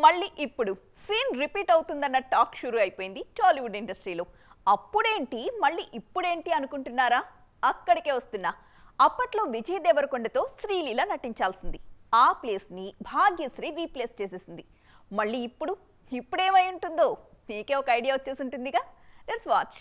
మళ్ళీ ఇప్పుడు scene repeat అవుతుందన్న టాక్ షురూ అయిపోయింది టాలీవుడ్ ఇండస్ట్రీలో. అప్పుడేంటి మళ్ళీ ఇప్పుడేంటి అనుకుంటున్నారా? అక్కడికే వస్తున్నా. అప్పట్లో విజయ్ దేవరకొండతో శ్రీలీల నటించాల్సింది. ఆ ప్లేస్ని భాగ్యశ్రీ రీప్లేస్ చేసేసింది. మళ్ళీ ఇప్పుడేమై ఉంటుందో మీకే ఒక ఐడియా వచ్చేసి ఉంటుందిగా. Let's watch.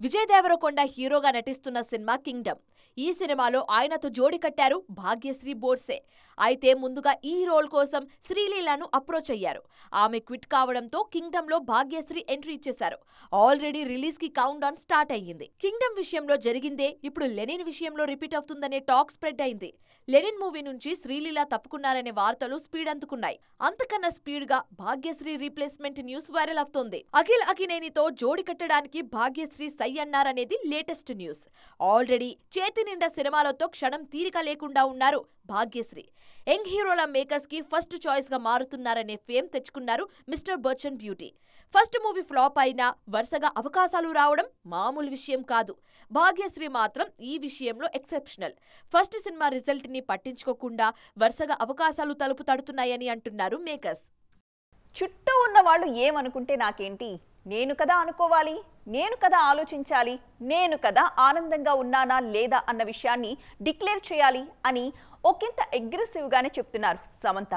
విజయ్ దేవరకొండ హీరోగా నటిస్తున్న సినిమా కింగ్డమ్. ఈ సినిమాలో ఆయనతో జోడి కట్టారు భాగ్యశ్రీ బోర్సే. అయితే ముందుగా ఈ రోల్ కోసం శ్రీలీలను అప్రోచ్ అయ్యారు. ఆమె క్విట్ కావడంతో కింగ్డమ్ లో భాగ్యశ్రీ ఎంట్రీ ఇచ్చేశారు. ఆల్రెడీ రిలీజ్ కి కౌంట్ డౌన్ స్టార్ట్ అయ్యింది. కింగ్డమ్ విషయంలో జరిగిందే ఇప్పుడు లెనిన్ విషయంలో రిపీట్ అవుతుందనే టాక్ స్ప్రెడ్ అయింది. లెనిన్ మూవీ నుంచి శ్రీలీల తప్పుకున్నారనే వార్తలు స్పీడ్ అందుకున్నాయి. అంతకన్నా స్పీడ్ గా భాగ్యశ్రీ రీప్లేస్మెంట్ న్యూస్ వైరల్ అవుతోంది. అఖిల్ అకినేనితో జోడి కట్టడానికి భాగ్యశ్రీ సై అన్నారనేది లేటెస్ట్ న్యూస్. ఆల్రెడీ చేతి నిండా సినిమాలతో క్షణం తీరిక లేకుండా ఉన్నారు భాగ్యశ్రీ. యంగ్ హీరోల మేకర్స్ కి ఫస్ట్ చాయిస్ గా మారుతున్నారనే ఫేమ్ తెచ్చుకున్నారు mister Bachchan beauty. First movie flop అయినా వరుసగా అవకాశాలు రావడం మామూలు విషయం కాదు. భాగ్యశ్రీ మాత్రం ఈ విషయంలో ఎక్సెప్షనల్. ఫస్ట్ సినిమా రిజల్ట్ ని పట్టించుకోకుండా వరుసగా అవకాశాలు తలుపు తడుతున్నాయని అంటున్నారు మేకర్స్. చుట్టూ ఉన్న వాళ్ళు ఏమనుకుంటే నాకేంటి, నేను కదా అనుకోవాలి, నేను కదా ఆలోచించాలి, నేను కదా ఆనందంగా ఉన్నానా లేదా అన్న విషయాన్ని డిక్లేర్ చేయాలి అని ఒకంత అగ్రెసివ్గానే చెప్తున్నారు సమంత.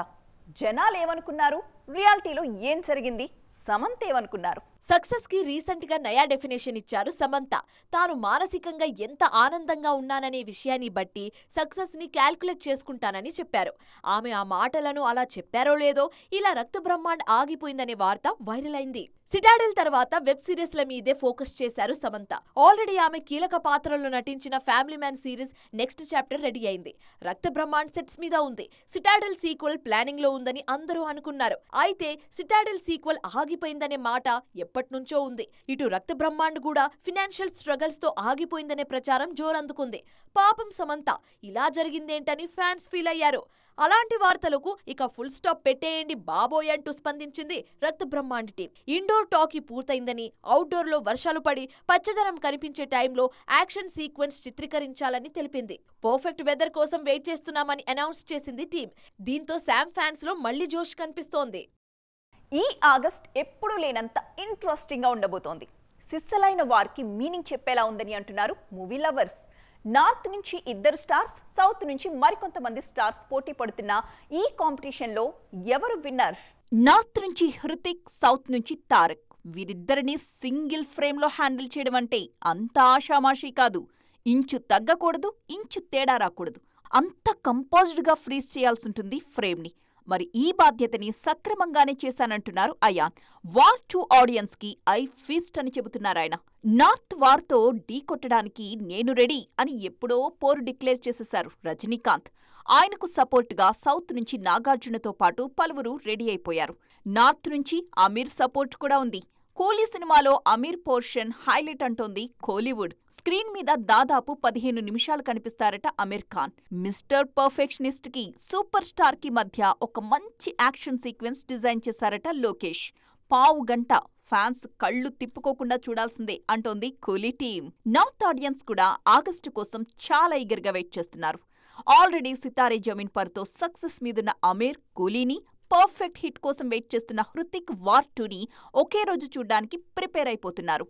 జనాలు ఏమనుకున్నారు, రియాలిటీలో ఏం జరిగింది, సమంత ఏమనుకున్నారు? సక్సెస్ కి రీసెంట్ గా నయా డెఫినేషన్ ఇచ్చారు సమంత. తాను మానసికంగా ఎంత ఆనందంగా ఉన్నాననే విషయాన్ని బట్టి సక్సెస్ ని క్యాల్కులేట్ చేసుకుంటానని చెప్పారు. ఆమె ఆ మాటలను అలా చెప్పారో లేదో ఇలా రక్త బ్రహ్మాండ్ ఆగిపోయిందనే వార్త వైరల్ అయింది. సిటాడెల్ తర్వాత వెబ్ సిరీస్ల మీదే ఫోకస్ చేశారు సమంత. ఆల్రెడీ ఆమె కీలక పాత్రలో నటించిన family man series next chapter ready అయింది. రక్త బ్రహ్మాండ్ సెట్స్ మీద ఉంది. సిటాడెల్ సీక్వెల్ ప్లానింగ్ లో ఉందని అందరూ అనుకున్నారు. అయితే సిటాడెల్ సీక్వెల్ ఆగిపోయిందనే మాట ఎప్పటినుంచో ఉంది. ఇటు రక్త బ్రహ్మాండ్ కూడా ఫినాన్షియల్ స్ట్రగల్స్ తో ఆగిపోయిందనే ప్రచారం జోరందుకుంది. పాపం సమంత, ఇలా జరిగిందేంటని ఫ్యాన్స్ ఫీల్ అయ్యారు. అలాంటి వార్తలకు ఇక ఫుల్ స్టాప్ పెట్టేయండి బాబోయ్ అంటూ స్పందించింది రక్త బ్రహ్మాండ్ టీం. ఇండోర్ టాకీ పూర్తయిందని, అవుట్డోర్ లో వర్షాలు పడి పచ్చదనం కనిపించే టైంలో యాక్షన్ సీక్వెన్స్ చిత్రీకరించాలని తెలిపింది. పర్ఫెక్ట్ వెదర్ కోసం వెయిట్ చేస్తున్నామని అనౌన్స్ చేసింది టీం. దీంతో శామ్ ఫ్యాన్స్ లో మళ్లీ జోష్ కనిపిస్తోంది. ఈ ఆగస్ట్ ఎప్పుడూ లేనంత ఇంట్రెస్టింగ్ గా ఉండబోతోంది. సిస్సలైన వారికి మీనింగ్ చెప్పేలా ఉందని అంటున్నారు మూవీ లవర్స్. నార్త్ నుంచి 2 స్టార్స్, సౌత్ నుంచి మరికొంతమంది స్టార్స్ పోటీ పడుతున్న ఈ కాంపిటీషన్ లో ఎవరు విన్నర్? నార్త్ నుంచి హృతిక్, సౌత్ నుంచి తారక్. వీరిద్దరిని సింగిల్ ఫ్రేమ్ లో హ్యాండిల్ చేయడం అంటే అంత ఆషామాషీ కాదు. ఇంచు తగ్గకూడదు, ఇంచు తేడా రాకూడదు. అంత కంపోజ్డ్ గా ఫ్రీజ్ చేయాల్సుంటుంది ఫ్రేమ్ ని. మరి ఈ బాధ్యతని సక్రమంగానే చేశానంటున్నారు అయాన్. వార్ 2 ఆడియన్స్ కి ఐ ఫీస్ట్ అని చెబుతున్నారాయన. నార్త్ వార్ తో ఢీ కొట్టడానికి నేను రెడీ అని ఎప్పుడో పోరు డిక్లేర్ చేసేశారు రజనీకాంత్. ఆయనకు సపోర్టుగా సౌత్ నుంచి నాగార్జునతో పాటు పలువురు రెడీ అయిపోయారు. నార్త్ నుంచి అమీర్ సపోర్ట్ కూడా ఉంది. కూలీ సినిమాలో అమీర్ పోర్షన్ హైలైట్ అంటోంది కోలీవుడ్. స్క్రీన్ మీద దాదాపు 15 నిమిషాలు కనిపిస్తారట అమీర్ ఖాన్. మిస్టర్ పర్ఫెక్షనిస్ట్ కి, సూపర్ స్టార్ కి మధ్య ఒక మంచి యాక్షన్ సీక్వెన్స్ డిజైన్ చేశారట లోకేష్. పావు గంట ఫ్యాన్స్ కళ్ళు తిప్పుకోకుండా చూడాల్సిందే అంటోంది కూలీ టీం. నార్త్ ఆడియన్స్ కూడా ఆగస్టు కోసం చాలా ఈగర్గా వెయిట్ చేస్తున్నారు. ఆల్రెడీ సితారే జమీన్ పర్తో సక్సెస్ మీదున్న అమీర్, కూలీని, పర్ఫెక్ట్ హిట్ కోసం వెయిట్ చేస్తున్న హృతిక్ వార్ 2ని ఒకే రోజు చూడ్డానికి ప్రిపేర్ అయిపోతున్నారు.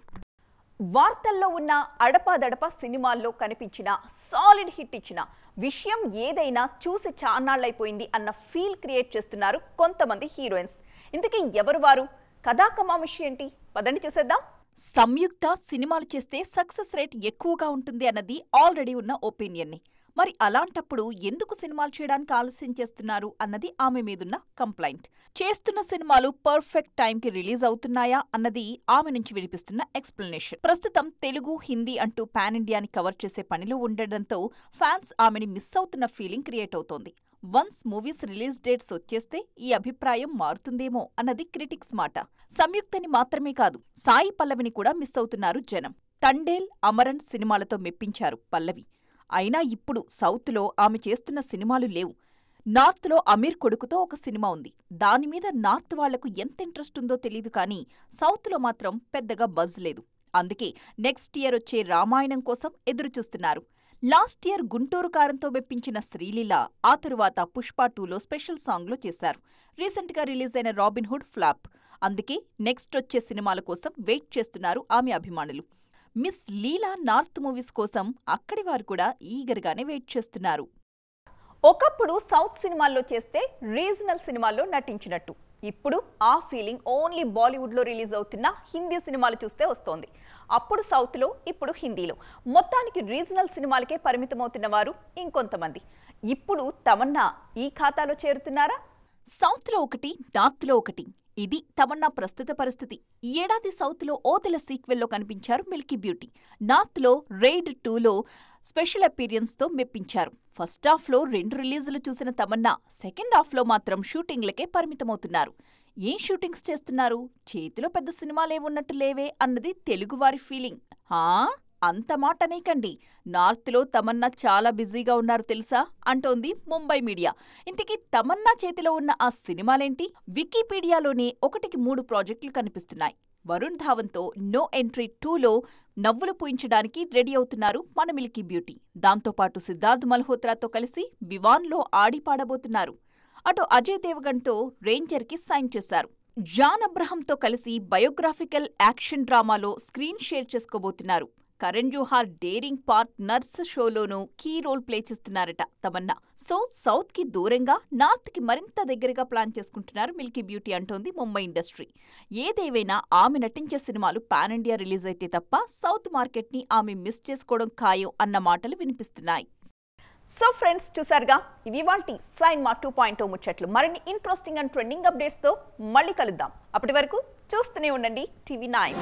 వార్తల్లో ఉన్న అడపాదడపా సినిమాల్లో కనిపించిన, సాలిడ్ హిట్ ఇచ్చిన విషయం ఏదైనా చూసి చాన్నాళ్లైపోయింది అన్న ఫీల్ క్రియేట్ చేస్తున్నారు కొంతమంది హీరోయిన్స్. ఇంతకీ ఎవరు వారు? కథాకమామిషి ఏంటి? పదండి చూసేద్దాం. సంయుక్త సినిమాలు చేస్తే సక్సెస్ రేట్ ఎక్కువగా ఉంటుంది అన్నది ఆల్రెడీ ఉన్న ఒపీనియన్ని. మరి అలాంటప్పుడు ఎందుకు సినిమాలు చేయడానికి ఆలస్యం చేస్తున్నారు అన్నది ఆమె మీదున్న కంప్లైంట్. చేస్తున్న సినిమాలు పర్ఫెక్ట్ టైంకి రిలీజ్ అవుతున్నాయా అన్నది ఆమె నుంచి వినిపిస్తున్న ఎక్స్ప్లెనేషన్. ప్రస్తుతం తెలుగు, హిందీ అంటూ పాన్ ఇండియాని కవర్ చేసే పనిలో ఉండడంతో ఫ్యాన్స్ ఆమెని మిస్ అవుతున్న ఫీలింగ్ క్రియేట్ అవుతోంది. వన్స్ మూవీస్ రిలీజ్ డేట్స్ వచ్చేస్తే ఈ అభిప్రాయం మారుతుందేమో అన్నది క్రిటిక్స్ మాట. సంయుక్తని మాత్రమే కాదు, సాయి పల్లవిని కూడా మిస్ అవుతున్నారు జనం. తండేల్, అమరన్ సినిమాలతో మెప్పించారు పల్లవి. అయినా ఇప్పుడు సౌత్లో ఆమె చేస్తున్న సినిమాలు లేవు. నార్త్లో అమీర్ కొడుకుతో ఒక సినిమా ఉంది. దానిమీద నార్త్ వాళ్లకు ఎంత ఇంట్రెస్ట్ ఉందో తెలీదు కానీ సౌత్లో మాత్రం పెద్దగా బజ్ లేదు. అందుకే నెక్స్ట్ ఇయర్ వచ్చే రామాయణం కోసం ఎదురుచూస్తున్నారు. లాస్ట్ ఇయర్ గుంటూరు కారంతో మెప్పించిన శ్రీలీల ఆ తరువాత పుష్ప 2లో స్పెషల్ సాంగ్లో చేశారు. రీసెంట్గా రిలీజ్ అయిన రాబిన్హుడ్ ఫ్లాప్. అందుకే నెక్స్ట్ వచ్చే సినిమాల కోసం వెయిట్ చేస్తున్నారు ఆమె అభిమానులు. మిస్ లీలా నార్త్ మూవీస్ కోసం అక్కడి వారు కూడా ఈగర్గానే వెయిట్ చేస్తున్నారు. ఒకప్పుడు సౌత్ సినిమాల్లో చేస్తే రీజనల్ సినిమాల్లో నటించినట్టు ఇప్పుడు ఆ ఫీలింగ్ ఓన్లీ బాలీవుడ్లో రిలీజ్ అవుతున్న హిందీ సినిమాలు చూస్తే వస్తోంది. అప్పుడు సౌత్లో, ఇప్పుడు హిందీలో. మొత్తానికి రీజనల్ సినిమాలకే పరిమితమవుతున్న వారు ఇంకొంతమంది. ఇప్పుడు తమన్నా ఈ ఖాతాలో చేరుతున్నారా? సౌత్లో ఒకటి, నార్త్లో ఒకటి. ఇది తమన్నా ప్రస్తుత పరిస్థితి. ఈ ఏడాది సౌత్లో ఓదెల సీక్వెల్లో కనిపించారు మిల్కీ బ్యూటీ. నార్త్లో రైడ్ 2లో స్పెషల్ అపీరియన్స్తో మెప్పించారు. ఫస్ట్ హాఫ్లో 2 రిలీజులు చూసిన తమన్నా సెకండ్ హాఫ్లో మాత్రం షూటింగ్లకే పరిమితమవుతున్నారు. ఏం షూటింగ్స్ చేస్తున్నారు, చేతిలో పెద్ద సినిమాలేవున్నట్టు లేవే అన్నది తెలుగువారి ఫీలింగ్. అంత మాట అనేకండి, నార్త్లో తమన్నా చాలా బిజీగా ఉన్నారు తెలుసా అంటోంది ముంబై మీడియా. ఇంతకీ తమన్నా చేతిలో ఉన్న ఆ సినిమాలేంటి? వికీపీడియాలోనే 1కి 3 ప్రాజెక్టులు కనిపిస్తున్నాయి. వరుణ్ ధావన్తో నో ఎంట్రీ 2లో నవ్వులు పూయించడానికి రెడీ అవుతున్నారు మన మిల్కీ బ్యూటీ. దాంతోపాటు సిద్ధార్థ్ మల్హోత్రాతో కలిసి వివాన్లో ఆడి పాడబోతున్నారు. అటు అజయ్ దేవగన్తో రేంజర్కి సైన్ చేశారు. జాన్ అబ్రహంతో కలిసి బయోగ్రాఫికల్ యాక్షన్ డ్రామాలో స్క్రీన్ షేర్ చేసుకోబోతున్నారు. Karan Johar daring partners షోలోనూ కీ రోల్ ప్లే చేస్తున్నారట తమన్నా. సో సౌత్ కి దూరంగా, నార్త్ కి మరింత దగ్గరగా ప్లాన్ చేసుకుంటున్నారు మిల్కీ బ్యూటీ అంటోంది ముంబై ఇండస్ట్రీ. ఏదేవైనా ఆమె నటించే సినిమాలు పాన్ ఇండియా రిలీజ్ అయితే తప్ప సౌత్ మార్కెట్ ని ఆమె మిస్ చేసుకోవడం ఖాయం అన్న మాటలు వినిపిస్తున్నాయి. సో ఫ్రెండ్స్, చూసారుగా, ఇవి వాల్టి సైన్మా 2.0 ముచ్చట్లు. మరిన్ని ఇంట్రెస్టింగ్ అండ్ ట్రెండింగ్ అప్డేట్స్ తో మళ్ళీ కలుద్దాం. అప్పటి వరకు చూస్తూనే ఉండండి TV9.